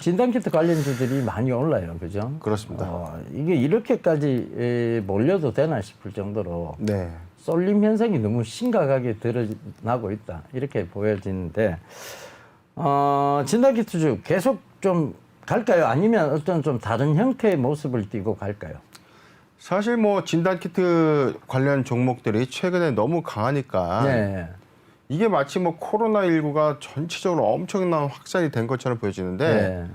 진단키트 관련주들이 많이 올라요, 그죠? 그렇습니다. 이게 이렇게까지 몰려도 되나 싶을 정도로 네. 쏠림 현상이 너무 심각하게 드러나고 있다 이렇게 보여지는데 진단키트주 계속 좀 갈까요? 아니면 어떤 좀 다른 형태의 모습을 띠고 갈까요? 사실 뭐 진단키트 관련 종목들이 최근에 너무 강하니까 네. 이게 마치 뭐 코로나19가 전체적으로 엄청난 확산이 된 것처럼 보여지는데 네.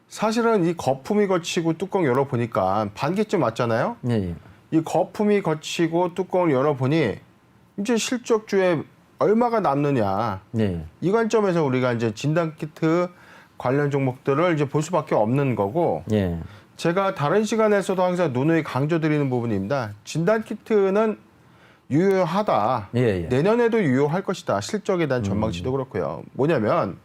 사실은 이 거품이 거치고 뚜껑 열어보니까 반기쯤 왔잖아요. 네. 이 거품이 거치고 뚜껑을 열어보니 이제 실적주에 얼마가 남느냐. 네. 이 관점에서 우리가 이제 진단키트 관련 종목들을 이제 볼 수밖에 없는 거고 네. 제가 다른 시간에서도 항상 누누이 강조드리는 부분입니다. 진단키트는 유효하다. 예. 내년에도 유효할 것이다. 실적에 대한 전망치도 그렇고요. 뭐냐면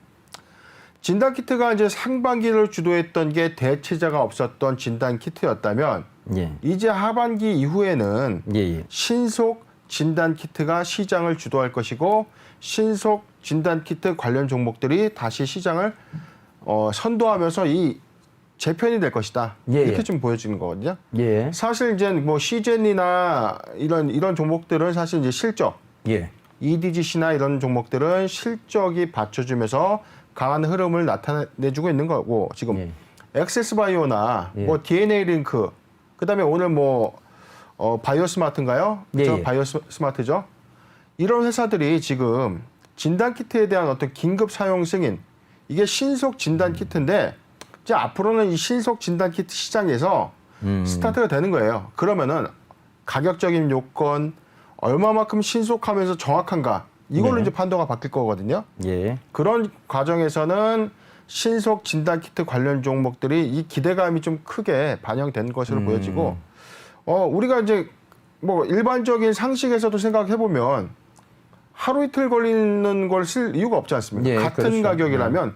진단키트가 이제 상반기를 주도했던 게 대체자가 없었던 진단키트였다면 예. 이제 하반기 이후에는 예. 신속 진단키트가 시장을 주도할 것이고 신속 진단키트 관련 종목들이 다시 시장을 선도하면서 이 재편이 될 것이다. 예. 이렇게 좀 보여지는 거거든요. 예. 사실 이제 뭐 시젠이나 이런 종목들은 사실 이제 실적, 예. EDGC나 이런 종목들은 실적이 받쳐주면서 강한 흐름을 나타내주고 있는 거고 지금 예. 엑세스바이오나 예. 뭐 DNA 링크, 그다음에 오늘 뭐 바이오스마트인가요? 그렇죠? 예. 바이오스마트죠. 이런 회사들이 지금 진단키트에 대한 어떤 긴급 사용 승인, 이게 신속 진단키트인데 이제 앞으로는 이 신속 진단키트 시장에서 스타트가 되는 거예요. 그러면은 가격적인 요건, 얼마만큼 신속하면서 정확한가, 이걸로 네. 이제 판도가 바뀔 거거든요. 예. 그런 과정에서는 신속 진단키트 관련 종목들이 이 기대감이 좀 크게 반영된 것으로 보여지고, 우리가 이제 뭐 일반적인 상식에서도 생각해 보면 하루 이틀 걸리는 걸 쓸 이유가 없지 않습니까? 예, 같은 그렇죠. 가격이라면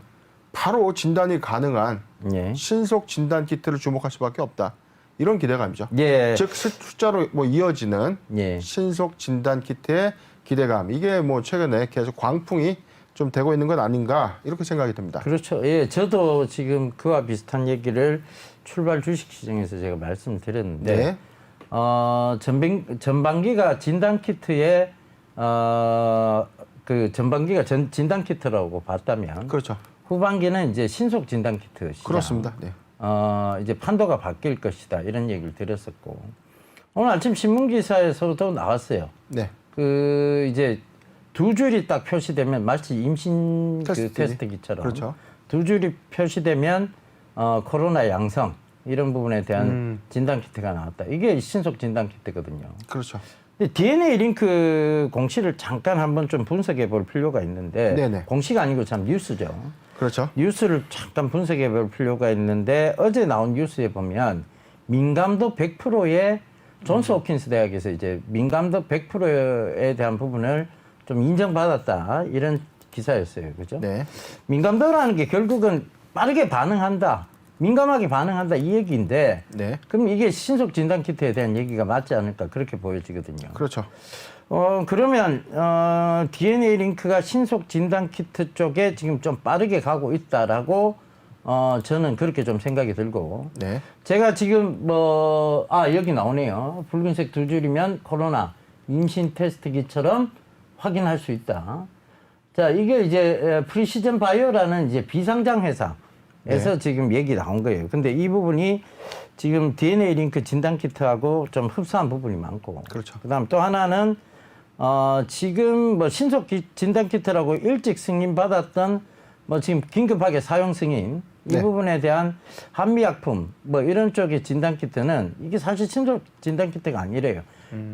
바로 진단이 가능한 예. 신속 진단키트를 주목할 수밖에 없다. 이런 기대감이죠. 예. 즉 숫자로 뭐 이어지는 예. 신속 진단키트의 기대감. 이게 뭐 최근에 계속 광풍이 좀 되고 있는 건 아닌가 이렇게 생각이 듭니다. 그렇죠. 예, 저도 지금 그와 비슷한 얘기를 출발 주식시장에서 제가 말씀드렸는데, 네. 전반기가 진단키트의 그 전반기가 진단키트라고 봤다면, 그렇죠. 후반기는 이제 신속 진단키트 시장. 그렇습니다. 네. 이제 판도가 바뀔 것이다 이런 얘기를 드렸었고, 오늘 아침 신문 기사에서도 나왔어요. 네. 그 이제 두 줄이 딱 표시되면 마치 임신 그 테스트기처럼 그렇죠. 두 줄이 표시되면 코로나 양성 이런 부분에 대한 진단키트가 나왔다. 이게 신속 진단키트거든요. 그렇죠. 근데 DNA 링크 공시를 잠깐 한번 좀 분석해 볼 필요가 있는데, 네네. 공시가 아니고 참 뉴스죠. 그렇죠. 뉴스를 잠깐 분석해 볼 필요가 있는데, 어제 나온 뉴스에 보면 민감도 100%의 존스 홉킨스 대학에서 이제 민감도 100%에 대한 부분을 좀 인정받았다 이런 기사였어요. 그죠? 네. 민감도라는 게 결국은 빠르게 반응한다, 민감하게 반응한다 이 얘기인데, 네. 그럼 이게 신속 진단 키트에 대한 얘기가 맞지 않을까 그렇게 보여지거든요. 그렇죠. 그러면 DNA 링크가 신속 진단 키트 쪽에 지금 좀 빠르게 가고 있다라고 저는 그렇게 좀 생각이 들고, 네. 제가 지금 여기 나오네요. 붉은색 두 줄이면 코로나 임신 테스트기처럼 확인할 수 있다. 자, 이게 이제 프리시즌 바이오라는 이제 비상장 회사에서 네. 지금 얘기 나온 거예요. 근데 이 부분이 지금 DNA 링크 진단 키트하고 좀 흡사한 부분이 많고, 그렇죠. 그다음 또 하나는 지금 뭐 신속 진단 키트라고 일찍 승인 받았던 뭐 지금 긴급하게 사용 승인 이 네. 부분에 부분에 대한 한미약품 뭐 이런 쪽의 진단 키트는 이게 사실 신속 진단 키트가 아니래요.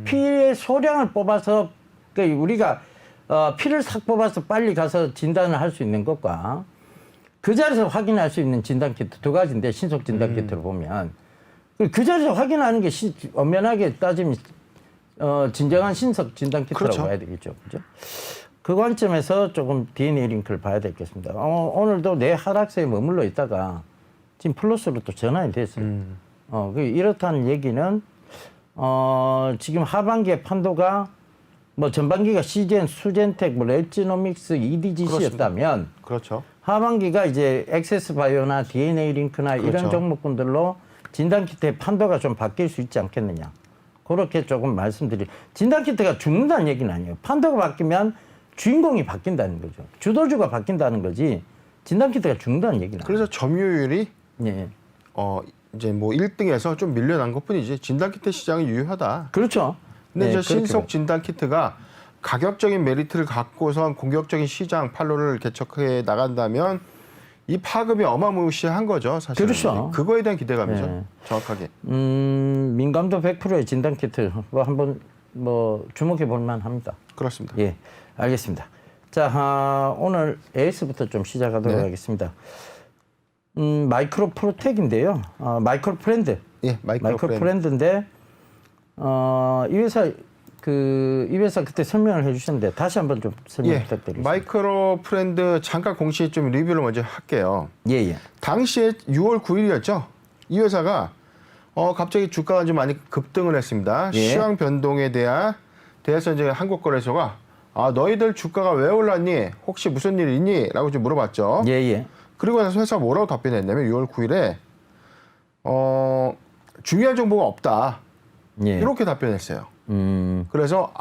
피의 소량을 뽑아서, 그러니까 우리가 피를 싹 뽑아서 빨리 가서 진단을 할 수 있는 것과 그 자리에서 확인할 수 있는 진단 키트 두 가지인데, 신속 진단 키트로 보면 그 자리에서 확인하는 게 엄연하게 따지면 진정한 신속 진단 키트라고 그렇죠. 봐야 되겠죠. 그죠? 그 관점에서 조금 DNA 링크를 봐야 되겠습니다. 오늘도 내 하락세에 머물러 있다가 지금 플러스로 또 전환이 됐어요. 이렇다는 얘기는 지금 하반기의 판도가 뭐 전반기가 CGN, 수젠텍, 뭐 랩지노믹스, EDGC였다면 그렇죠. 하반기가 이제 액세스 바이오나 DNA 링크나 그렇죠. 이런 종목군들로 진단키트의 판도가 좀 바뀔 수 있지 않겠느냐. 그렇게 조금 진단키트가 죽는다는 얘기는 아니에요. 판도가 바뀌면 주인공이 바뀐다는 거죠. 주도주가 바뀐다는 거지 진단키트가 죽는다는 얘기는 그래서 점유율이 아니에요. 예. 이제 뭐 1등에서 좀 밀려난 것뿐이지 진단키트 시장이 유효하다. 그렇죠. 근데 네, 이제 그렇게 신속 진단키트가 가격적인 메리트를 갖고선 공격적인 시장 판로를 개척해 나간다면 이 파급이 어마무시한 거죠, 사실. 그렇죠. 그거에 대한 기대감이죠, 네. 정확하게. 민감도 100%의 진단키트 뭐 한번 뭐 주목해 볼 만합니다. 그렇습니다. 예, 알겠습니다. 자, 오늘 AS부터 좀 시작하도록 네. 하겠습니다. 마이크로 프로텍인데요. 마이크로 프렌드. 예, 마이크로 프렌드인데 이 회사 그때 설명을 해주셨는데 다시 한번 좀 설명 예, 부탁드리겠습니다. 마이크로 프렌드 잠깐 공시 좀 리뷰를 먼저 할게요. 예. 당시에 6월 9일이었죠. 이 회사가 갑자기 주가가 좀 많이 급등을 했습니다. 예. 시황 변동에 대해서 이제 한국거래소가 너희들 주가가 왜 올랐니? 혹시 무슨 일 있니? 라고 좀 물어봤죠. 예. 그리고 나서 회사가 뭐라고 답변했냐면 6월 9일에 중요한 정보가 없다. 예. 이렇게 답변했어요. 그래서 그래서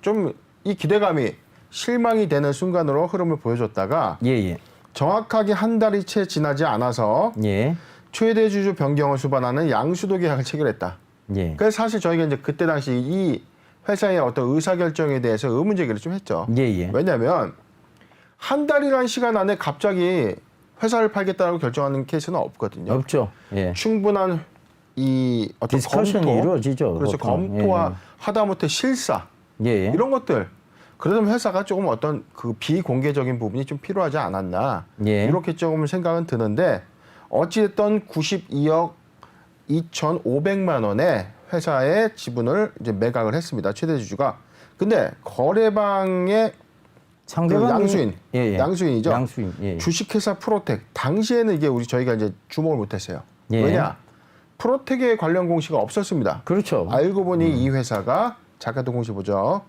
좀 이 기대감이 실망이 되는 순간으로 흐름을 보여줬다가 예. 정확하게 한 달이 채 지나지 않아서 예. 최대 주주 변경을 수반하는 양수도 계약을 체결했다. 예. 그래서 사실 저희가 이제 그때 당시 이 회사의 어떤 의사결정에 대해서 의문 제기를 좀 했죠. 예. 왜냐하면 한 달이라는 시간 안에 갑자기 회사를 팔겠다고 결정하는 케이스는 없거든요. 없죠. 예. 충분한 이 어떤 디스커션이 검토, 이루어지죠. 그렇죠. 보통. 검토와 하다못해 실사 예. 이런 것들. 그러면 회사가 조금 어떤 그 비공개적인 부분이 좀 필요하지 않았나 예. 이렇게 조금 생각은 드는데 어찌됐든 92억 2,500만 원의 회사의 지분을 이제 매각을 했습니다. 최대 주주가. 근데 거래방의 상대방이 양수인, 예. 양수인이죠. 양수인. 예. 주식회사 프로텍. 당시에는 이게 저희가 이제 주목을 못했어요. 예. 왜냐? 프로텍에 관련 공시가 없었습니다. 그렇죠. 알고 보니 이 회사가 잠깐 공시 보죠.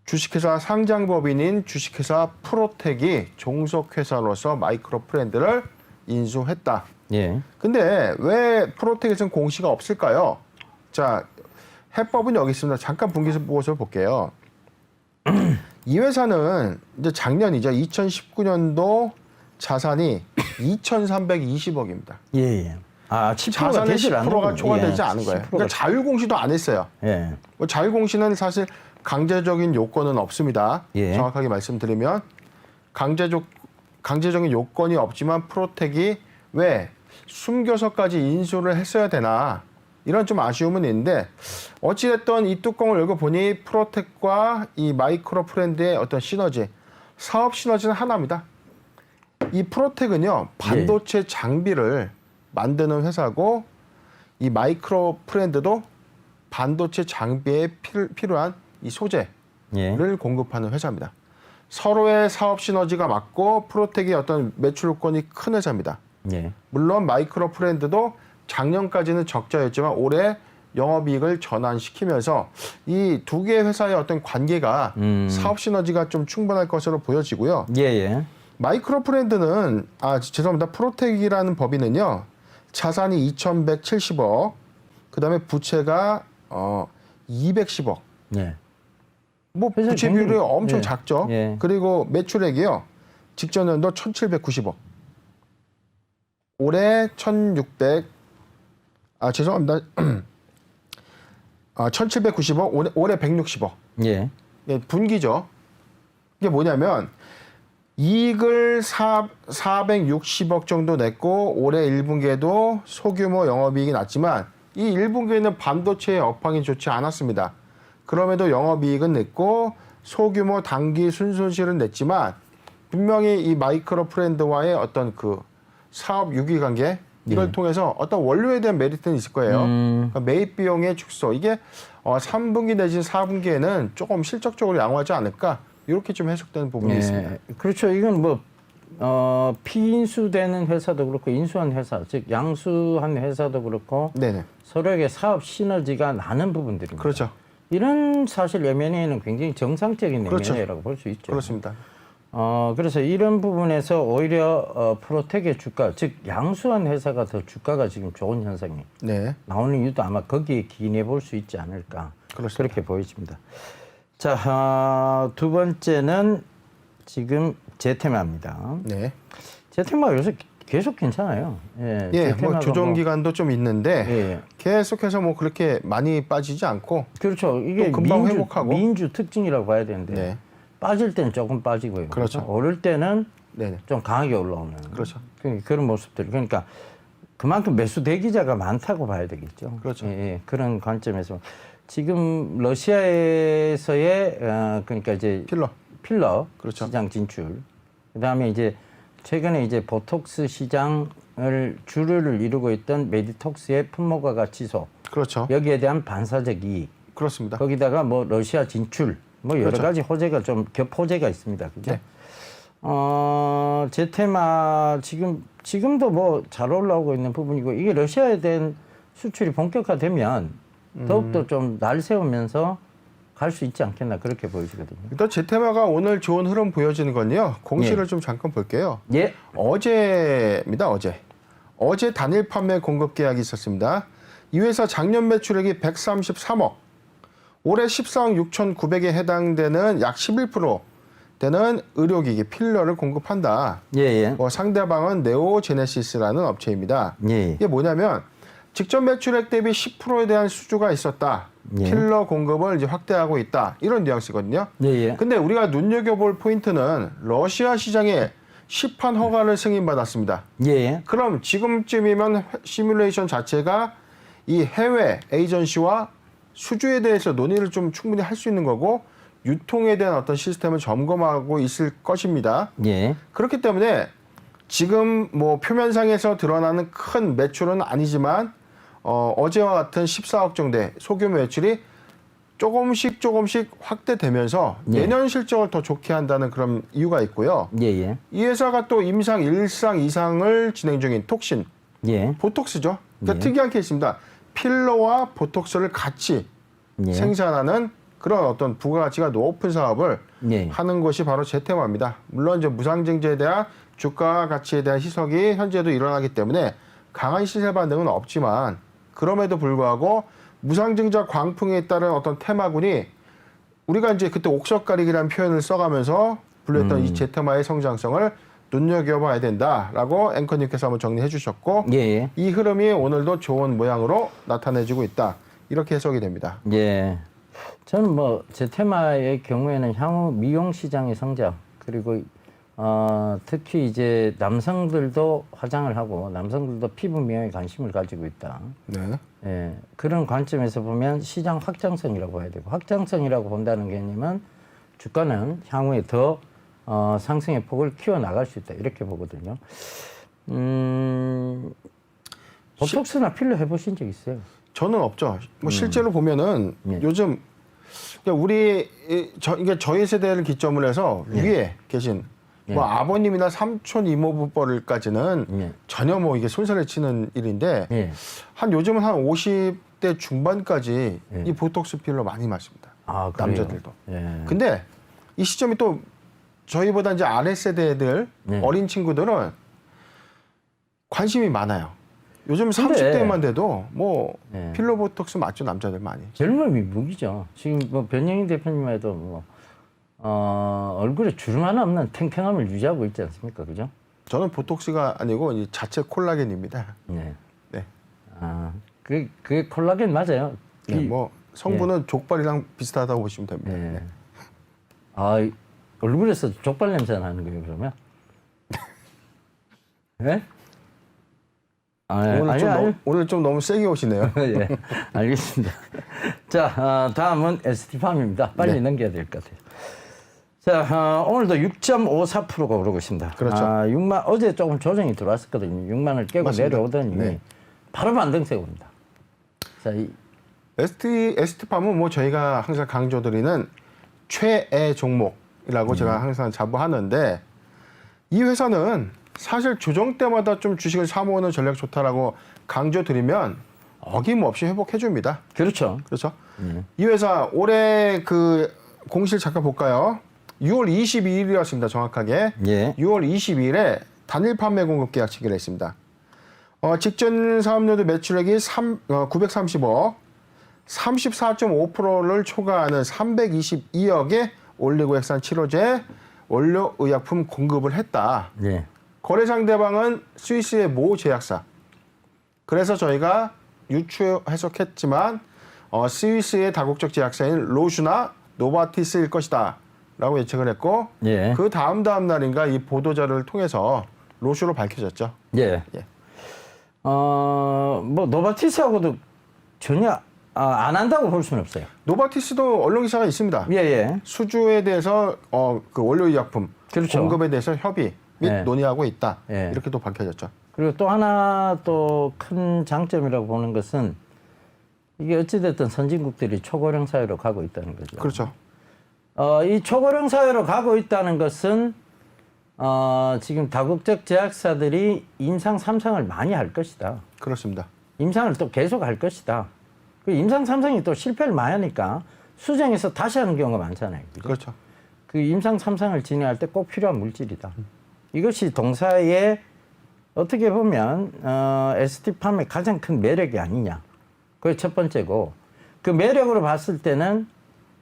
주식회사 상장법인인 주식회사 프로텍이 종속회사로서 마이크로 프렌드를 인수했다. 예. 근데 왜 프로텍에서는 공시가 없을까요? 자, 해법은 여기 있습니다. 잠깐 분기보고서 볼게요. 이 회사는 이제 작년이죠. 2019년도 자산이 2,320억입니다. 예. 10%가 자산의 되질 않는 10%가 거군요. 초과되지 예. 않은 거예요. 10%가 그러니까 자율공시도 안 했어요. 예. 뭐 자율공시는 사실 강제적인 요건은 없습니다. 예. 정확하게 말씀드리면 강제적인 요건이 없지만 프로텍이 왜 숨겨서까지 인수를 했어야 되나 이런 좀 아쉬움은 있는데 어찌됐든 이 뚜껑을 열고 보니 프로텍과 이 마이크로 프렌드의 어떤 시너지, 사업 시너지는 하나입니다. 이 프로텍은요 반도체 장비를 만드는 회사고 이 마이크로 프렌드도 반도체 장비에 필요한 이 소재를 예. 공급하는 회사입니다. 서로의 사업 시너지가 맞고 프로텍이 어떤 매출권이 큰 회사입니다. 예. 물론 마이크로 프렌드도 작년까지는 적자였지만 올해 영업이익을 전환시키면서 이 두 개의 회사의 어떤 관계가 사업 시너지가 좀 충분할 것으로 보여지고요. 예. 마이크로 프렌드는 죄송합니다. 프로텍이라는 법인은요. 자산이 2,170억, 그다음에 부채가 210억. 예. 뭐 회사 부채 굉장히- 비율이 엄청 예. 작죠. 예. 그리고 매출액이요. 직전 연도 1,790억. 올해 1,600. 죄송합니다. 1,790억. 올해 160억. 예. 예, 분기죠. 이게 뭐냐면 이익을 460억 정도 냈고 올해 1분기에도 소규모 영업이익이 났지만 이 1분기에는 반도체의 업황이 좋지 않았습니다. 그럼에도 영업이익은 냈고 소규모 단기 순손실은 냈지만 분명히 이 마이크로 프렌드와의 어떤 그 사업 유기관계 이걸 통해서 어떤 원료에 대한 메리트는 있을 거예요. 그러니까 매입 비용의 축소 이게 3분기 내지 4분기에는 조금 실적적으로 양호하지 않을까 이렇게 좀 해석되는 부분이 있습니다. 그렇죠. 이건 뭐 피인수되는 회사도 그렇고 인수한 회사, 즉 양수한 회사도 그렇고 네네. 서로에게 사업 시너지가 나는 부분들입니다. 그렇죠. 이런 사실 M&A는 굉장히 정상적인 그렇죠. M&A라고 볼 수 있죠. 그렇습니다. 그래서 이런 부분에서 오히려 프로텍의 주가, 즉 양수한 회사가 더 주가가 지금 좋은 현상이 네. 나오는 이유도 아마 거기에 기인해 볼 수 있지 않을까. 그렇습니다. 그렇게 보여집니다. 자, 두 번째는 지금 제테마입니다. 네. 제테마가 요새 계속 괜찮아요. 예, 예, 제테마가 뭐 조정 기간도 좀 있는데 예. 계속해서 뭐 그렇게 많이 빠지지 않고 그렇죠. 이게 또 금방 민주, 회복하고. 민주 특징이라고 봐야 되는데 네. 빠질 때는 조금 빠지고요. 그렇죠. 오를 때는 네네. 좀 강하게 올라오는 그렇죠. 그런 모습들. 그러니까 그만큼 매수 대기자가 많다고 봐야 되겠죠. 그렇죠. 예, 예. 그런 관점에서 지금 러시아에서의 그러니까 이제 필러 그렇죠. 시장 진출. 그다음에 이제 최근에 이제 보톡스 시장을 주를 이루고 있던 메디톡스의 품목화가 취소. 그렇죠. 여기에 대한 반사적 이익. 그렇습니다. 거기다가 뭐 러시아 진출. 뭐 여러 그렇죠. 가지 호재가 좀 겹호재가 있습니다. 그죠? 네. 제테마 지금도 뭐 잘 올라오고 있는 부분이고 이게 러시아에 대한 수출이 본격화되면 더욱더 좀 날 세우면서 갈 수 있지 않겠나 그렇게 보여지거든요. 일단 제테마가 오늘 좋은 흐름 보여지는 건요. 공시를 예. 좀 잠깐 볼게요. 예. 어제입니다. 어제 단일 판매 공급 계약이 있었습니다. 이 회사 작년 매출액이 133억, 올해 14억 6,900에 해당되는 약 11% 되는 의료기기 필러를 공급한다. 예, 예. 뭐 상대방은 네오제네시스라는 업체입니다. 예. 이게 뭐냐면 직접 매출액 대비 10%에 대한 수주가 있었다. 예. 필러 공급을 이제 확대하고 있다. 이런 뉘앙스거든요. 예, 예. 근데 우리가 눈여겨볼 포인트는 러시아 시장에 시판 허가를 승인받았습니다. 예, 예. 그럼 지금쯤이면 시뮬레이션 자체가 이 해외 에이전시와 수주에 대해서 논의를 좀 충분히 할 수 있는 거고 유통에 대한 어떤 시스템을 점검하고 있을 것입니다. 예. 그렇기 때문에 지금 뭐 표면상에서 드러나는 큰 매출은 아니지만 어제와 같은 14억 정도의 소규모 매출이 조금씩 확대되면서 예. 내년 실적을 더 좋게 한다는 그런 이유가 있고요. 예, 예. 이 회사가 또 임상 1상 2상을 진행 중인 톡신, 예. 보톡스죠. 그러니까 예. 특이한 케이스입니다. 필러와 보톡스를 같이 예. 생산하는 그런 어떤 부가가치가 높은 사업을 예. 하는 것이 바로 제테마입니다. 물론 이제 무상증자에 대한 주가 가치에 대한 희석이 현재도 일어나기 때문에 강한 시세 반등은 없지만 그럼에도 불구하고 무상증자 광풍에 따른 어떤 테마군이 우리가 이제 그때 옥석가리기라는 표현을 써가면서 불렸던 이 제테마의 성장성을 눈여겨봐야 된다라고 앵커님께서 한번 정리해 주셨고 예, 예. 이 흐름이 오늘도 좋은 모양으로 나타내지고 있다. 이렇게 해석이 됩니다. 예. 저는 뭐 제테마의 경우에는 향후 미용 시장의 성장 그리고 특히 이제 남성들도 화장을 하고 남성들도 피부 미용에 관심을 가지고 있다. 네. 예. 그런 관점에서 보면 시장 확장성이라고 봐야 되고 확장성이라고 본다는 개념은 주가는 향후에 더 상승의 폭을 키워 나갈 수 있다 이렇게 보거든요. 보톡스나 필러 해보신 적 있어요? 저는 없죠. 뭐 실제로 보면은 예. 요즘 그러니까 저희 세대를 기점으로 해서 위에 계신 뭐 아버님이나 삼촌 이모부뻘까지는 예. 전혀 뭐 이게 손살에 치는 일인데 예. 요즘은 한 50대 중반까지 예. 이 보톡스 필러 많이 맞습니다. 아, 그래요? 남자들도. 예. 근데 이 시점이 또 저희보다 이제 아래 세대들 예. 어린 친구들은 관심이 많아요. 요즘 근데- 30대만 돼도 뭐 예. 필러 보톡스 맞죠 남자들 많이. 젊음이 무기죠. 지금 뭐 변영인 대표님만 해도 뭐 얼굴에 주름 하나 없는 탱탱함을 유지하고 있지 않습니까, 그죠? 저는 보톡스가 아니고 이 자체 콜라겐입니다. 네. 네. 그게 콜라겐 맞아요. 네, 뭐 성분은 족발이랑 비슷하다고 보시면 됩니다. 네. 네. 얼굴에서 족발 냄새 나는 거예요, 그러면? 네? 오늘 좀 너무 세게 오시네요. 예, 알겠습니다. 자, 다음은 ST팜입니다. 빨리 넘겨야 될 것 같아요. 자, 오늘도 6.54%가 오르고 있습니다. 그렇죠. 6만, 어제 조금 조정이 들어왔었거든요. 6만을 깨고 맞습니다. 내려오더니 네. 바로 반등세가 옵니다. 자, ST팜은 뭐 저희가 항상 강조드리는 최애 종목이라고 제가 항상 자부하는데 이 회사는 사실 조정 때마다 좀 주식을 사모으는 전략 좋다라고 강조드리면 어김없이 회복해 줍니다. 그렇죠. 그렇죠. 이 회사 올해 그 공시를 잠깐 볼까요? 6월 22일이었습니다. 정확하게. 예. 6월 22일에 단일 판매 공급 계약 체결을 했습니다. 직전 사업년도 매출액이 930억, 34.5%를 초과하는 322억의 올리고액산 치료제 원료 의약품 공급을 했다. 예. 거래 상대방은 스위스의 모 제약사. 그래서 저희가 유추 해석했지만 스위스의 다국적 제약사인 로슈나 노바티스일 것이다 라고 예측을 했고 예. 그 다음 날인가 이 보도자료를 통해서 로슈로 밝혀졌죠. 예. 예. 뭐 노바티스하고도 전혀 안 한다고 볼 수는 없어요. 노바티스도 언론 기사가 있습니다. 예, 예. 수주에 대해서 그 원료의약품 그렇죠. 공급에 대해서 협의 및 예. 논의하고 있다. 예. 이렇게 또 밝혀졌죠. 그리고 또 하나 또 큰 장점이라고 보는 것은 이게 어찌됐든 선진국들이 초고령 사회로 가고 있다는 거죠. 그렇죠. 이 초고령 사회로 가고 있다는 것은 지금 다국적 제약사들이 임상 3상을 많이 할 것이다. 그렇습니다. 임상을 또 계속 할 것이다. 그 임상 3상이 또 실패를 많이 하니까 수정해서 다시 하는 경우가 많잖아요. 그죠? 그렇죠. 그 임상 3상을 진행할 때 꼭 필요한 물질이다. 이것이 동사의 어떻게 보면 ST팜의 가장 큰 매력이 아니냐. 그게 첫 번째고 그 매력으로 봤을 때는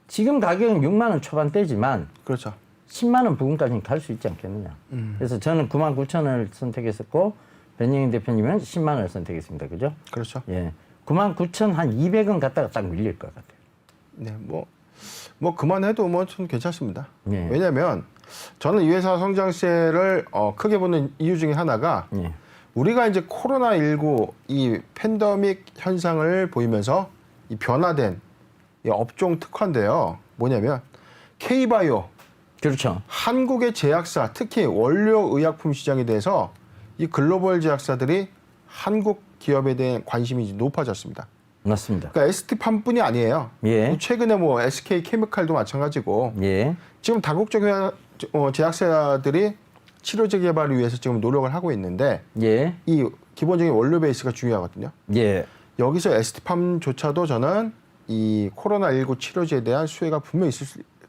지금 가격은 6만 원 초반대지만 그렇죠. 10만 원 부근까지는 갈 수 있지 않겠느냐. 그래서 저는 9만 9천 원을 선택했었고 변영인 대표님은 10만 원을 선택했습니다. 그죠? 그렇죠. 예. 9만 9천 한 200원 갖다가 딱 밀릴 것 같아요. 네, 뭐 그만해도 뭐 좀 괜찮습니다. 예. 왜냐하면 저는 이 회사 성장세를 크게 보는 이유 중에 하나가 예. 우리가 이제 코로나19 이 팬데믹 현상을 보이면서 이 변화된 이 업종 특화인데요. 뭐냐면 K바이오, 그렇죠. 한국의 제약사, 특히 원료 의약품 시장에 대해서 이 글로벌 제약사들이 한국 기업에 대한 관심이 이제 높아졌습니다. 맞습니다. 그러니까 ST팜뿐이 아니에요. 예. 최근에 뭐 SK 케미칼도 마찬가지고 예. 지금 다국적 제약사들이 치료제 개발을 위해서 지금 노력을 하고 있는데 예. 이 기본적인 원료 베이스가 중요하거든요. 예. 여기서 ST팜조차도 저는 이 코로나19 치료제에 대한 수혜가 분명히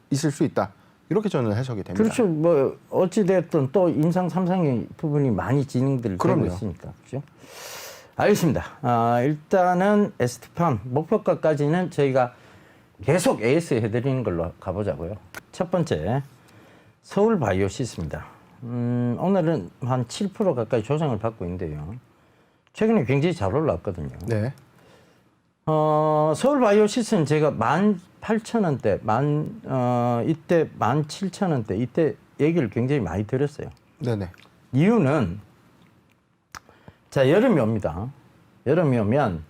있을 수 있다. 이렇게 저는 해석이 됩니다. 그렇죠. 뭐 어찌됐든 또 임상 3상의 부분이 많이 진행되고 그럼요. 있으니까. 그렇죠? 알겠습니다. 일단은 ST팜 목표가까지는 저희가 계속 AS 해드리는 걸로 가보자고요. 첫 번째, 서울바이오시스입니다. 오늘은 한 7% 가까이 조정을 받고 있는데요. 최근에 굉장히 잘 올라왔거든요. 네. 서울바이오시스는 제가 18,000원대, 이때 17,000원대, 이때 얘기를 굉장히 많이 들었어요. 네네. 이유는, 자, 여름이 옵니다. 여름이 오면,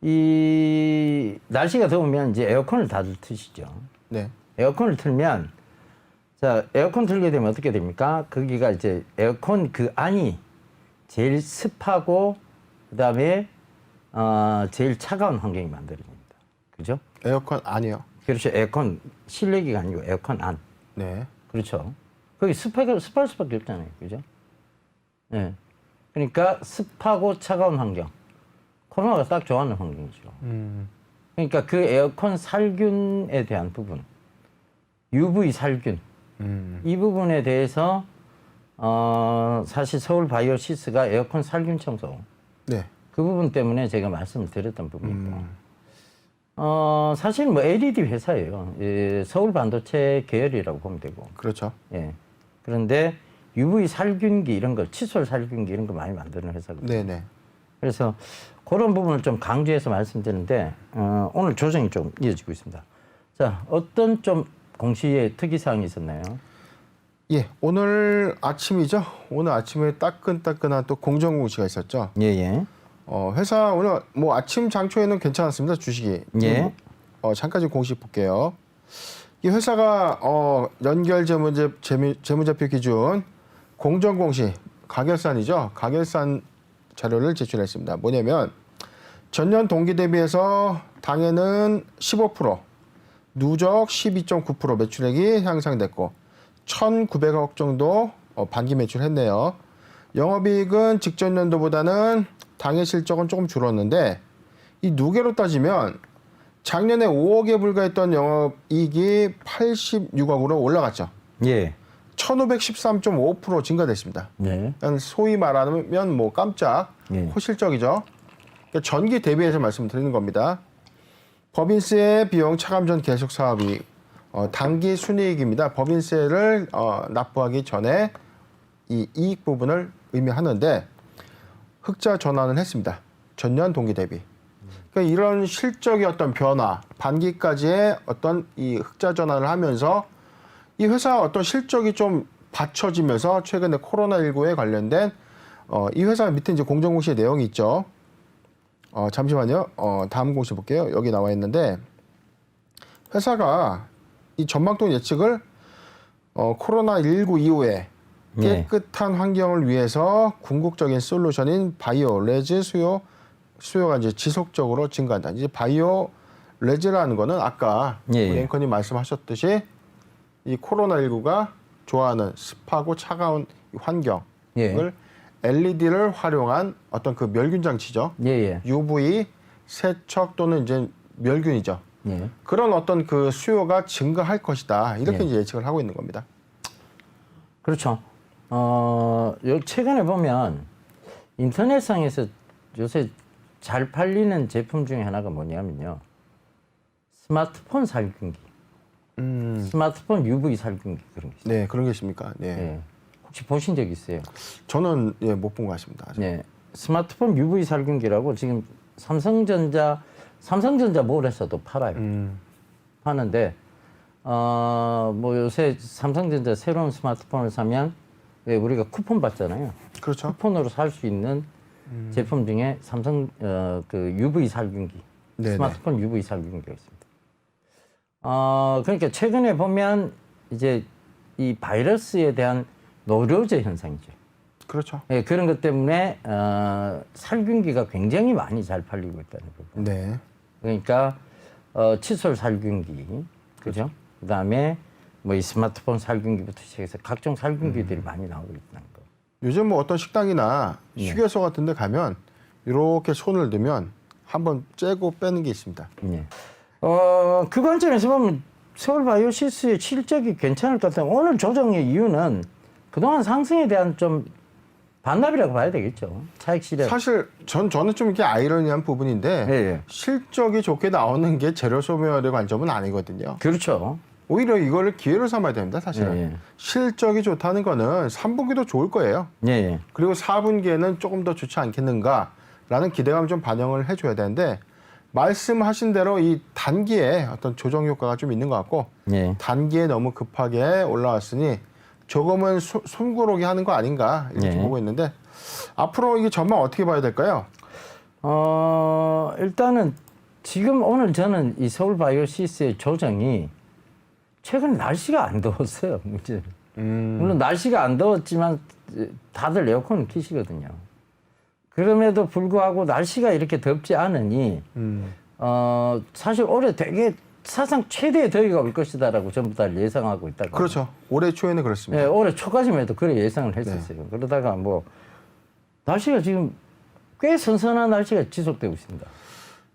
이, 날씨가 더우면 이제 에어컨을 다들 트시죠. 네. 에어컨을 틀면, 자, 에어컨 틀게 되면 어떻게 됩니까? 거기가 이제 에어컨 그 안이 제일 습하고, 그 다음에 제일 차가운 환경이 만들어집니다. 그죠? 에어컨 아니요. 그렇죠. 에어컨 실내기가 아니고 에어컨 안. 네. 그렇죠. 거기 습할 수밖에 없잖아요. 그죠? 예. 그러니까 습하고 차가운 환경. 코로나가 딱 좋아하는 환경이죠. 그러니까 그 에어컨 살균에 대한 부분, UV 살균, 이 부분에 대해서 사실 서울바이오시스가 에어컨 살균 청소, 네. 그 부분 때문에 제가 말씀을 드렸던 부분이고, 사실 뭐 LED 회사예요. 예, 서울 반도체 계열이라고 보면 되고. 그렇죠. 예. 그런데 UV 살균기 이런 거, 칫솔 살균기 이런 거 많이 만드는 회사거든요. 네네. 그래서 그런 부분을 좀 강조해서 말씀드리는데 오늘 조정이 좀 이어지고 있습니다. 자, 어떤 좀 공시의 특이사항이 있었나요? 예, 오늘 아침이죠. 오늘 아침에 따끈따끈한 또 공정공시가 있었죠. 예. 회사 오늘 뭐 아침 장초에는 괜찮았습니다. 주식이. 예. 잠깐 좀 공시 볼게요. 이 회사가 연결 재무제표 기준 공정공시 가결산이죠. 가결산 자료를 제출했습니다. 뭐냐면 전년 동기 대비해서 당해는 15%, 누적 12.9% 매출액이 향상됐고 1,900억 정도 반기 매출했네요. 영업이익은 직전 연도보다는 당해 실적은 조금 줄었는데 이 누계로 따지면 작년에 5억에 불과했던 영업이익이 86억으로 올라갔죠. 예. 1513.5% 증가됐습니다. 네. 소위 말하면 뭐 깜짝 예. 호실적이죠. 그러니까 전기 대비해서 말씀드리는 겁니다. 법인세 비용 차감전 계속 사업이 당기 순이익입니다. 법인세를 납부하기 전에 이 이익 부분을 의미하는데 흑자 전환을 했습니다. 전년 동기 대비. 그러니까 이런 실적의 어떤 변화, 반기까지의 어떤 이 흑자 전환을 하면서 이 회사 어떤 실적이 좀 받쳐지면서 최근에 코로나19에 관련된 이 회사 밑에 이제 공정공시의 내용이 있죠. 잠시만요. 다음 공시 볼게요. 여기 나와 있는데 회사가 이 전망동 예측을 코로나19 이후에 깨끗한 환경을 위해서 궁극적인 솔루션인 바이오 레즈 수요가 이제 지속적으로 증가한다. 이제 바이오 레즈라는 거는 아까 우리 앵커님 말씀하셨듯이 이 코로나19가 좋아하는 습하고 차가운 환경을 LED를 활용한 어떤 그 멸균 장치죠. UV 세척 또는 이제 멸균이죠. 그런 어떤 그 수요가 증가할 것이다. 이렇게 이제 예측을 하고 있는 겁니다. 그렇죠. 최근에 보면 인터넷상에서 요새 잘 팔리는 제품 중에 하나가 뭐냐면요. 스마트폰 살균기. 스마트폰 UV 살균기 그런 게 있어요. 네, 그런 게 있습니까? 네. 네. 혹시 보신 적 있어요? 저는 못 본 것 같습니다. 아직. 네. 스마트폰 UV 살균기라고 지금 삼성전자 몰에서도 팔아요. 하는데 뭐 요새 삼성전자 새로운 스마트폰을 사면 왜 우리가 쿠폰 받잖아요. 그렇죠. 쿠폰으로 살 수 있는 제품 중에 삼성 그 UV 살균기, 네네. 스마트폰 UV 살균기가 있습니다. 그러니까 최근에 보면 이제 이 바이러스에 대한 노려제 현상이죠. 그렇죠. 예, 그런 것 때문에 살균기가 굉장히 많이 잘 팔리고 있다는 부분. 네. 그러니까 칫솔 살균기, 그죠? 그다음에 뭐 이 스마트폰 살균기부터 시작해서 각종 살균기들이 많이 나오고 있다는 거. 요즘 뭐 어떤 식당이나 휴게소 같은 데 가면 이렇게 손을 넣으면 한번 째고 빼는 게 있습니다. 예. 그 관점에서 보면 서울바이오시스의 실적이 괜찮을 것 같아요. 오늘 조정의 이유는 그동안 상승에 대한 좀 반납이라고 봐야 되겠죠. 차익 실현. 사실 저는 좀 이게 아이러니한 부분인데 실적이 좋게 나오는 게 재료 소멸의 관점은 아니거든요. 그렇죠. 오히려 이거를 기회로 삼아야 됩니다. 사실은. 실적이 좋다는 거는 3분기도 좋을 거예요. 그리고 4분기에는 조금 더 좋지 않겠는가라는 기대감을 좀 반영을 해줘야 되는데 말씀하신 대로 이 단기에 어떤 조정 효과가 좀 있는 것 같고 단기에 너무 급하게 올라왔으니 조금은 숨고르게 하는 거 아닌가 이렇게 보고 있는데 앞으로 이게 전망 어떻게 봐야 될까요? 일단은 지금 오늘 저는 이 서울바이오시스의 조정이 최근 날씨가 안 더웠어요. 문제는. 물론 날씨가 안 더웠지만 다들 에어컨을 켜시거든요. 그럼에도 불구하고 날씨가 이렇게 덥지 않으니 사실 올해 되게 사상 최대의 더위가 올 것이다라고 전부 다 예상하고 있다고. 그렇죠. 올해 초에는 그렇습니다. 네, 올해 초까지만 해도 그래 예상을 했었어요. 그러다가 뭐 날씨가 지금 꽤 선선한 날씨가 지속되고 있습니다.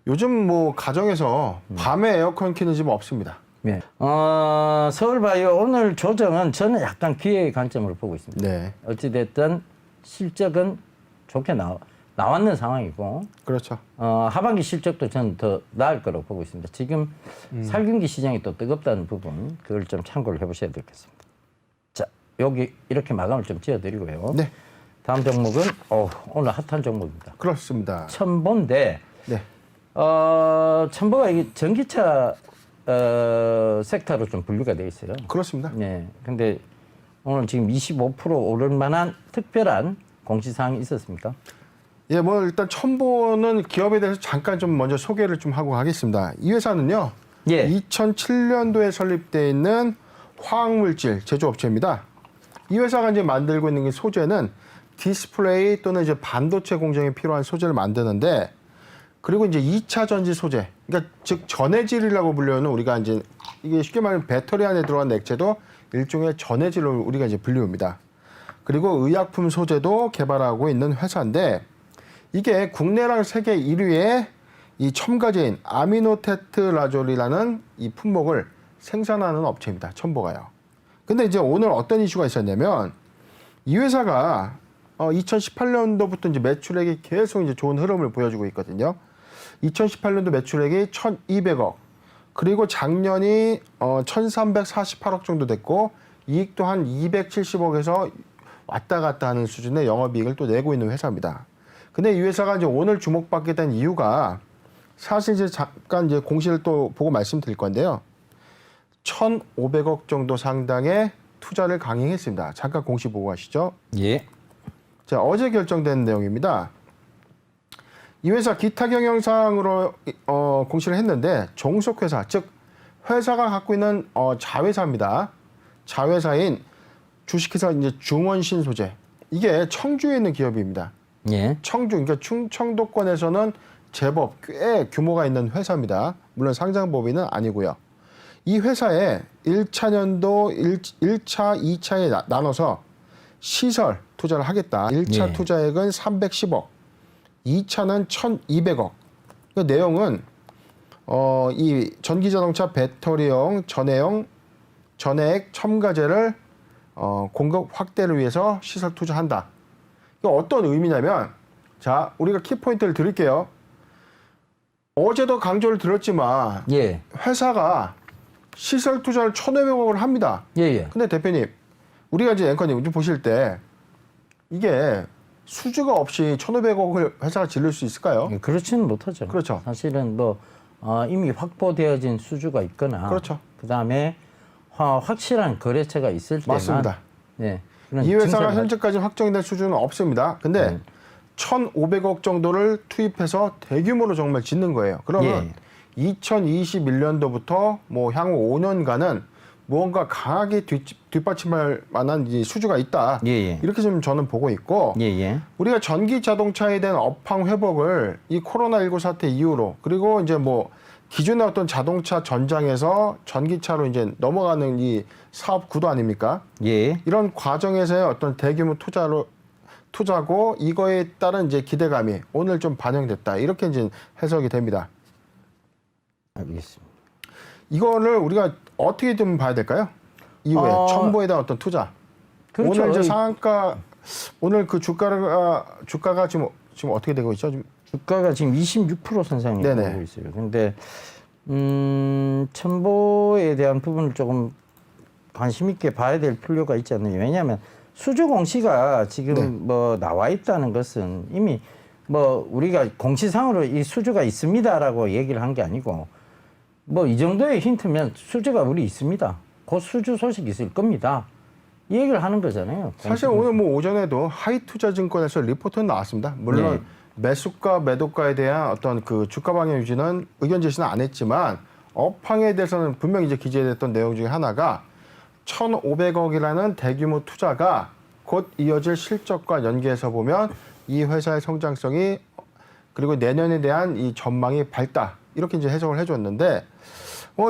요즘 뭐 가정에서 밤에 에어컨 켜는 집 없습니다. 네. 서울바이오 오늘 조정은 저는 약간 기회의 관점으로 보고 있습니다. 어찌됐든 실적은 좋게 나왔는 상황이고. 그렇죠. 하반기 실적도 저는 더 나을 거라고 보고 있습니다. 지금 살균기 시장이 또 뜨겁다는 부분, 그걸 좀 참고를 해보셔야 되겠습니다. 자, 여기 이렇게 마감을 좀 지어드리고요. 네. 다음 종목은 오늘 핫한 종목입니다. 그렇습니다. 첨보인데, 첨보가 이게 전기차 섹터로 좀 분류가 돼 있어요. 그렇습니다. 네. 근데 오늘 지금 25% 오를 만한 특별한 공시사항이 있었습니까? 예, 뭐 일단 첨보는 기업에 대해서 잠깐 좀 먼저 소개를 좀 하고 가겠습니다. 이 회사는요. 2007년도에 설립돼 있는 화학물질 제조업체입니다. 이 회사가 이제 만들고 있는 게 소재는 디스플레이 또는 이제 반도체 공정에 필요한 소재를 만드는데 그리고 이제 2차 전지 소재, 그러니까 즉 전해질이라고 불리는 우리가 이제 이게 쉽게 말하면 배터리 안에 들어간 액체도 일종의 전해질로 우리가 이제 분류합니다. 그리고 의약품 소재도 개발하고 있는 회사인데 이게 국내랑 세계 1위의 이 첨가제인 아미노테트라졸이라는 이 품목을 생산하는 업체입니다. 첨보가요. 근데 이제 오늘 어떤 이슈가 있었냐면 이 회사가 2018년도부터 이제 매출액이 계속 이제 좋은 흐름을 보여주고 있거든요. 2018년도 매출액이 1,200억, 그리고 작년이 1,348억 정도 됐고 이익도 한 270억에서 왔다 갔다 하는 수준의 영업이익을 또 내고 있는 회사입니다. 근데 이 회사가 이제 오늘 주목받게 된 이유가 사실 이제 잠깐 이제 공시를 또 보고 말씀드릴 건데요. 1,500억 정도 상당의 투자를 강행했습니다. 잠깐 공시 보고 가시죠. 예. 자, 어제 결정된 내용입니다. 이 회사 기타 경영상으로 공시를 했는데 종속회사, 즉 회사가 갖고 있는 자회사입니다. 자회사인 주식회사 이제 중원신소재, 이게 청주에 있는 기업입니다. 예. 청주, 그러니까 충청도권에서는 제법 꽤 규모가 있는 회사입니다. 물론 상장 법인은 아니고요. 이 회사에 1차 년도 1차, 2차에 나눠서 시설 투자를 하겠다. 1차 예. 투자액은 310억, 2차는 1,200억. 그 내용은 이 전기자동차 배터리용 전해액 첨가제를 공급 확대를 위해서 시설 투자한다. 이거 어떤 의미냐면, 자, 우리가 키포인트를 드릴게요. 어제도 강조를 드렸지만 예. 회사가 시설 투자를 1,500억을 합니다. 예. 근데 대표님, 우리가 이제 앵커님 좀 보실 때 이게 수주가 없이 1,500억을 회사가 지를 수 있을까요? 그렇지는 못하죠. 그렇죠. 사실은 뭐 이미 확보되어진 수주가 있거나, 그렇죠. 그다음에 확실한 거래처가 있을 때만, 맞습니다. 예, 이 회사가 증설을 현재까지 확정된 수준은 없습니다. 근데 1,500억 정도를 투입해서 대규모로 정말 짓는 거예요. 그러면 2021년도부터 뭐 향후 5년간은 무언가 강하게 뒷받침할 만한 이 수주가 있다. 예. 이렇게 좀 저는 보고 있고, 예. 우리가 전기 자동차에 대한 업황 회복을 이 코로나19 사태 이후로, 그리고 이제 뭐 기존의 어떤 자동차 전장에서 전기차로 이제 넘어가는 이 사업 구도 아닙니까? 예. 이런 과정에서의 어떤 대규모 투자고 이거에 따른 이제 기대감이 오늘 좀 반영됐다. 이렇게 이제 해석이 됩니다. 알겠습니다. 이거를 우리가 어떻게 좀 봐야 될까요? 이후에 첨보에 대한 어떤 투자. 그렇죠. 오늘 이제 상한가, 오늘 그 주가가 지금 어떻게 되고 있죠? 지금 주가가 지금 26% 선상에 네네. 오고 있어요. 근데 첨보에 대한 부분을 조금 관심 있게 봐야 될 필요가 있지 않느냐. 왜냐하면 수주 공시가 지금 뭐 나와 있다는 것은 이미 뭐 우리가 공시상으로 이 수주가 있습니다라고 얘기를 한 게 아니고, 뭐 이 정도의 힌트면 수주가 우리 있습니다. 곧 수주 소식이 있을 겁니다. 이 얘기를 하는 거잖아요. 사실 오늘 뭐 오전에도 하이투자증권에서 리포트는 나왔습니다. 물론 매수가 매도가에 대한 어떤 그 주가 방향 유지는 의견 제시는 안 했지만 업황에 대해서는 분명히 이제 기재됐던 내용 중에 하나가 1,500억이라는 대규모 투자가 곧 이어질 실적과 연계해서 보면 이 회사의 성장성이, 그리고 내년에 대한 이 전망이 밝다. 이렇게 이제 해석을 해줬는데,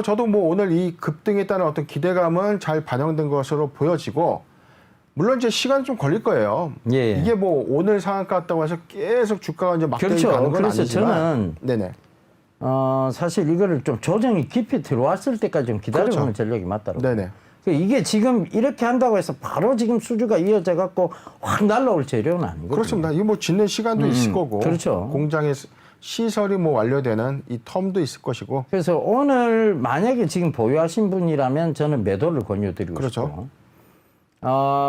저도 뭐 오늘 이 급등에 따른 어떤 기대감은 잘 반영된 것으로 보여지고, 물론 이제 시간이 좀 걸릴 거예요. 이게 뭐 오늘 상한가 같다고 해서 계속 주가가 이제 막대기 가는 건 그래서 아니지만. 저는 네네. 사실 이거를 좀 조정이 깊이 들어왔을 때까지 좀 기다려보는 전략이 맞다고. 네네. 이게 지금 이렇게 한다고 해서 바로 지금 수주가 이어져 갖고 확 날라올 재료는 아니거든요. 그렇습니다. 이거 뭐 짓는 시간도 있을 거고, 그렇죠. 공장에 시설이 뭐 완료되는 이 텀도 있을 것이고. 그래서 오늘 만약에 지금 보유하신 분이라면 저는 매도를 권유드리고 그렇죠. 싶고,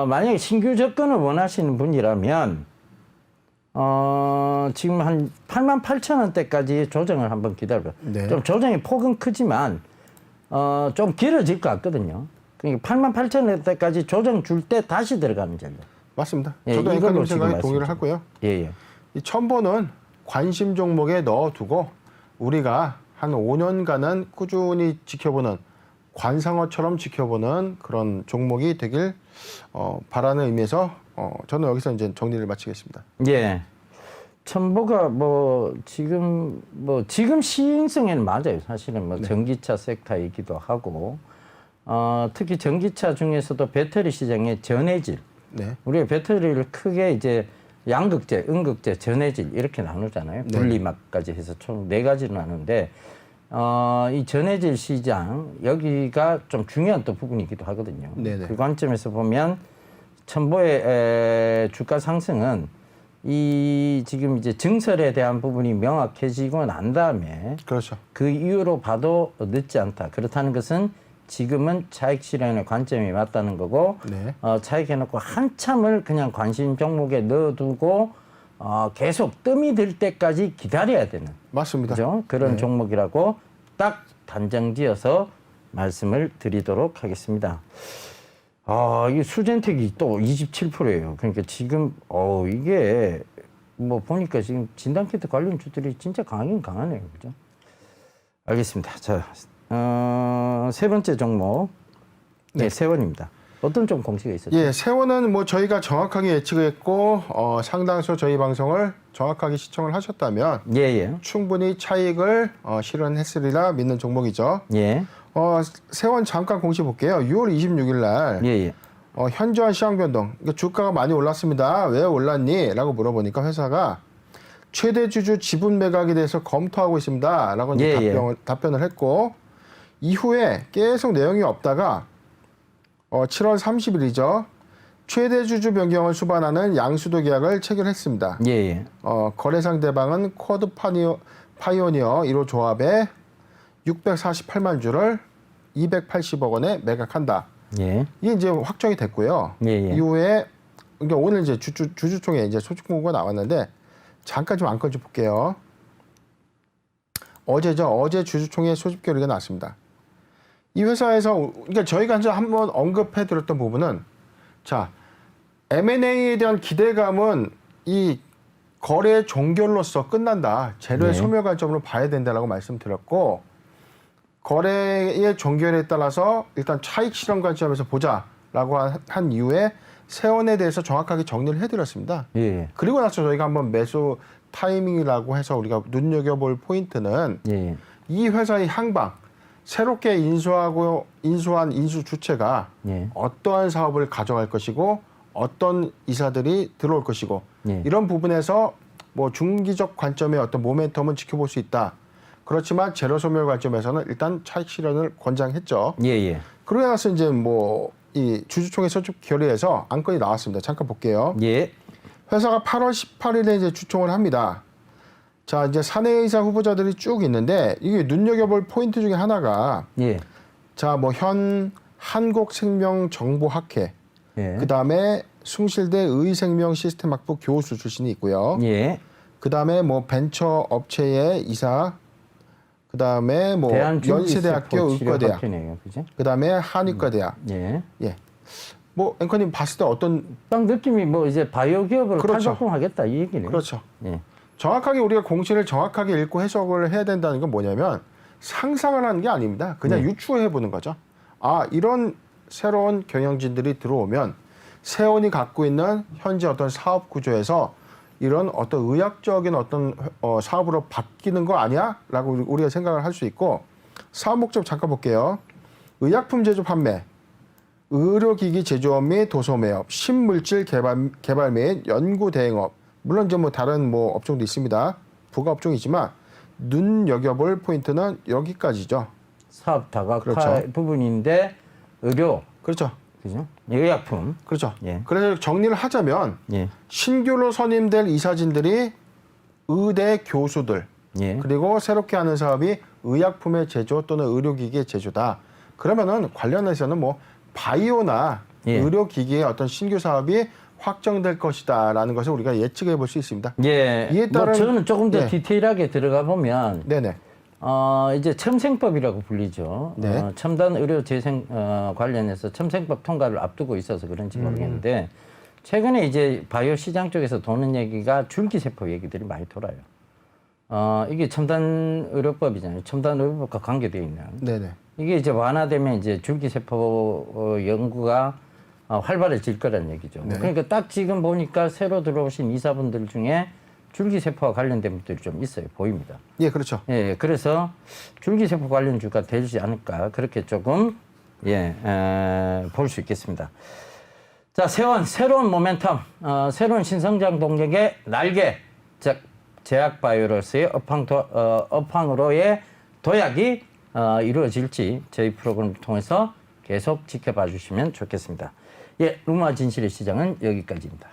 만약에 신규 접근을 원하시는 분이라면 지금 한 88,000원대까지 조정을 한번 기다려. 네. 좀 조정의 폭은 크지만 좀 길어질 것 같거든요. 그러니까 88,000원대까지 조정 줄 때 다시 들어가는 전략. 맞습니다. 예, 저도 이걸로 앵커님 지금 생각에 동의를 말씀드립니다. 하고요. 예. 이 첨보는 관심 종목에 넣어두고 우리가 한 5년간은 꾸준히 지켜보는, 관상어처럼 지켜보는 그런 종목이 되길 바라는 의미에서 저는 여기서 이제 정리를 마치겠습니다. 예. 첨보가 지금 시행성에는 맞아요. 사실은 뭐 전기차 섹터이기도 하고, 특히 전기차 중에서도 배터리 시장의 전해질. 네. 우리가 배터리를 크게 이제 양극재, 음극재, 전해질 이렇게 나누잖아요. 네. 분리막까지 해서 총 4가지로 나누는데 이 전해질 시장 여기가 좀 중요한 또 부분이기도 하거든요. 네네. 그 관점에서 보면 첨보의 주가 상승은 이 지금 이제 증설에 대한 부분이 명확해지고 난 다음에 그렇죠. 그 이유로 봐도 늦지 않다. 그렇다는 것은 지금은 차익 실현의 관점이 맞다는 거고 네. 차익 해놓고 한참을 그냥 관심 종목에 넣어두고 계속 뜸이 들 때까지 기다려야 되는 맞습니다. 그죠? 그런 네. 종목이라고 딱 단정지어서 말씀을 드리도록 하겠습니다. 이게 수젠텍이 또 27%예요. 그러니까 지금 이게 뭐 보니까 지금 진단키트 관련주들이 진짜 강하긴 강하네요. 그죠? 알겠습니다. 자, 세 번째 종목. 네, 세원입니다. 어떤 좀 공시가 있었죠? 예, 세원은 뭐 저희가 정확하게 예측했고 상당수 저희 방송을 정확하게 시청을 하셨다면 예. 충분히 차익을 실현했으리라 믿는 종목이죠. 예. 세원 잠깐 공시 볼게요. 6월 26일 날 예. 현저한 시황 변동. 그러니까 주가가 많이 올랐습니다. 왜 올랐니? 라고 물어보니까 회사가 최대 주주 지분 매각에 대해서 검토하고 있습니다. 라고 이제 답변을 했고 이후에 계속 내용이 없다가 7월 30일이죠. 최대 주주 변경을 수반하는 양수도 계약을 체결했습니다. 예. 거래 상대방은 쿼드 파이오니어 1호 조합에 648만 주를 280억 원에 매각한다. 예. 이게 이제 확정이 됐고요. 예. 이후에 그러니까 오늘 이제 주주총회 이제 소식 공고가 나왔는데 잠깐 좀 안건 좀 볼게요. 어제 주주총회 소집 결의가 나왔습니다. 이 회사에서 그러니까 저희가 이제 한번 언급해드렸던 부분은 자 M&A에 대한 기대감은 이 거래 종결로서 끝난다. 재료의 소멸 관점으로 봐야 된다라고 말씀드렸고 거래의 종결에 따라서 일단 차익 실현 관점에서 보자라고 한 이후에 세원에 대해서 정확하게 정리를 해드렸습니다. 예. 그리고 나서 저희가 한번 매수 타이밍이라고 해서 우리가 눈여겨볼 포인트는 이 회사의 향방 새롭게 인수한 인수 주체가 어떠한 사업을 가져갈 것이고 어떤 이사들이 들어올 것이고 이런 부분에서 뭐 중기적 관점의 어떤 모멘텀은 지켜볼 수 있다. 그렇지만 재료 소멸 관점에서는 일단 차익 실현을 권장했죠. 그러고 나서 이제 뭐 이 주주총회 소집 결의에서 안건이 나왔습니다. 잠깐 볼게요. 회사가 8월 18일에 이제 주총을 합니다. 자, 이제 사내이사 후보자들이 쭉 있는데 이게 눈여겨볼 포인트 중에 하나가 자, 뭐 한국생명정보학회 그다음에 숭실대 의생명시스템학부 교수 출신이 있고요. 그다음에 뭐 벤처 업체의 이사 그다음에 뭐 연세대학교 의과대학 그다음에 한의과대학 뭐 앵커님 봤을 때 어떤 딱 느낌이 뭐 이제 바이오 기업으로 탈바꿈하겠다 이 얘기네요. 그렇죠. 정확하게 우리가 공시를 정확하게 읽고 해석을 해야 된다는 건 뭐냐면 상상을 하는 게 아닙니다. 그냥 유추해 보는 거죠. 이런 새로운 경영진들이 들어오면 세원이 갖고 있는 현재 어떤 사업 구조에서 이런 어떤 의학적인 어떤 사업으로 바뀌는 거 아니야? 라고 우리가 생각을 할 수 있고 사업 목적 잠깐 볼게요. 의약품 제조 판매, 의료기기 제조업 및 도소매업, 신물질 개발 및 연구 대행업 물론 이제 뭐 다른 뭐 업종도 있습니다. 부가 업종이지만 눈여겨볼 포인트는 여기까지죠. 사업 다각화 부분인데 의료 그렇죠. 그죠? 의약품. 그렇죠. 그래서 정리를 하자면 신규로 선임될 이사진들이 의대 교수들 그리고 새롭게 하는 사업이 의약품의 제조 또는 의료기기의 제조다. 그러면은 관련해서는 뭐 바이오나 의료기기의 어떤 신규 사업이 확정될 것이다라는 것을 우리가 예측해 볼 수 있습니다. 이에 따른 저는 조금 더 디테일하게 들어가 보면 이제 첨생법이라고 불리죠. 첨단 의료 재생 관련해서 첨생법 통과를 앞두고 있어서 그런지 모르겠는데 최근에 이제 바이오 시장 쪽에서 도는 얘기가 줄기세포 얘기들이 많이 돌아요. 이게 첨단 의료법이잖아요. 첨단 의료법과 관계되어 있는. 이게 이제 완화되면 이제 줄기세포 연구가 활발해질 거란 얘기죠. 그러니까 딱 지금 보니까 새로 들어오신 이사분들 중에 줄기세포와 관련된 분들이 좀 있어요. 보입니다. 그렇죠. 그래서 줄기세포 관련주가 되지 않을까 그렇게 조금 볼 수 있겠습니다. 자, 새로운 모멘텀, 새로운 신성장 동력의 날개, 즉 제약바이오로스의 업황으로의 도약이 이루어질지 저희 프로그램을 통해서 계속 지켜봐 주시면 좋겠습니다. 예, 루마 진실의 시장은 여기까지입니다.